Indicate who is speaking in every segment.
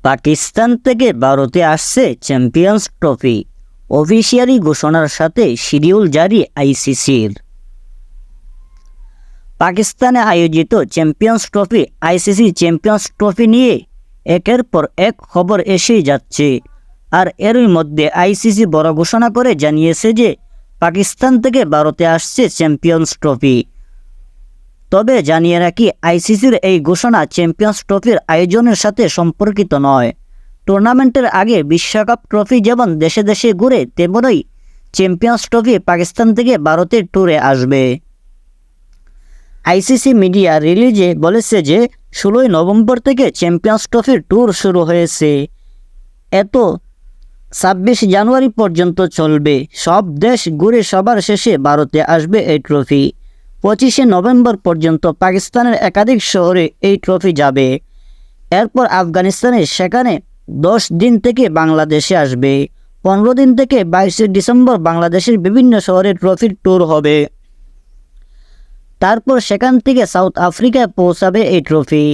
Speaker 1: পাকিস্তান থেকে ভারতে আসছে চ্যাম্পিয়ন্স ট্রফি। অফিসিয়ালি ঘোষণার সাথে শিডিউল জারি আইসিসির। পাকিস্তানে আয়োজিত champions trophy ICC champions trophy নিয়ে একের পর এক খবর এসেই যাচ্ছে। আর এরই মধ্যে আইসিসি বড় ঘোষণা করে জানিয়েছে যে পাকিস্তান থেকে ভারতে আসছে চ্যাম্পিয়ন্স ট্রফি। তবে জানিয়ে রাখি, আইসিসির এই ঘোষণা চ্যাম্পিয়ন্স ট্রফির আয়োজনের সাথে সম্পর্কিত নয়। টুর্নামেন্টের আগে বিশ্বকাপ ট্রফি যেমন দেশে দেশে ঘুরে, তেমনই চ্যাম্পিয়ন্স ট্রফি পাকিস্তান থেকে ভারতের ট্যুরে আসবে। আইসিসি মিডিয়া রিলিজে বলেছে যে 16ই নভেম্বর থেকে চ্যাম্পিয়ন্স ট্রফির ট্যুর শুরু হয়েছে। এত 26 জানুয়ারি পর্যন্ত চলবে। সব দেশ ঘুরে সবার শেষে ভারতে আসবে এই ট্রফি। 25শে নভেম্বর পর্যন্ত পাকিস্তানের একাধিক শহরে এই ট্রফি যাবে। এরপর আফগানিস্তানে, সেখানে 10 দিন থেকে বাংলাদেশে আসবে। 15 দিন থেকে 22শে ডিসেম্বর বাংলাদেশের বিভিন্ন শহরে ট্রফির ট্যুর হবে। তারপর সেখান থেকে সাউথ আফ্রিকায় পৌঁছাবে এই ট্রফি।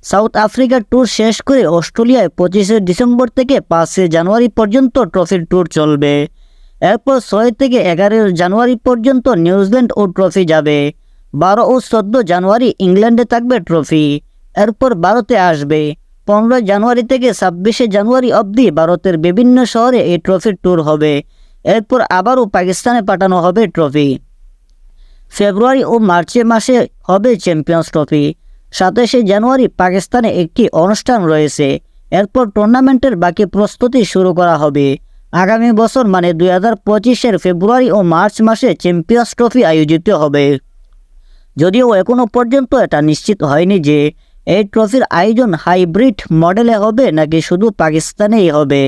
Speaker 1: সাউথ আফ্রিকার ট্যুর শেষ করে অস্ট্রেলিয়ায় 25শে ডিসেম্বর থেকে 5শে জানুয়ারি পর্যন্ত ট্রফির ট্যুর চলবে। এরপর 6 থেকে 11 জানুয়ারি পর্যন্ত নিউজিল্যান্ড ও ট্রফি যাবে। 12 ও 14 জানুয়ারি ইংল্যান্ডে থাকবে ট্রফি। এরপর ভারতে আসবে। 15 জানুয়ারি থেকে 26শে জানুয়ারি অবধি ভারতের বিভিন্ন শহরে এই ট্রফির ট্যুর হবে। এরপর আবারও পাকিস্তানে পাঠানো হবে ট্রফি। ফেব্রুয়ারি ও মার্চে মাসে হবে চ্যাম্পিয়ন্স ট্রফি। 27শে জানুয়ারি পাকিস্তানে একটি অনুষ্ঠান রয়েছে। এরপর টুর্নামেন্টের বাকি প্রস্তুতি শুরু করা হবে। আগামী বছর মানে 2025-এর ফেব্রুয়ারি ও মার্চ মাসে চ্যাম্পিয়ন্স ট্রফি আয়োজিত হবে। যদিও এখনও পর্যন্ত এটা নিশ্চিত হয়নি যে এই ট্রফির আয়োজন হাইব্রিড মডেলে হবে নাকি শুধু পাকিস্তানেই হবে।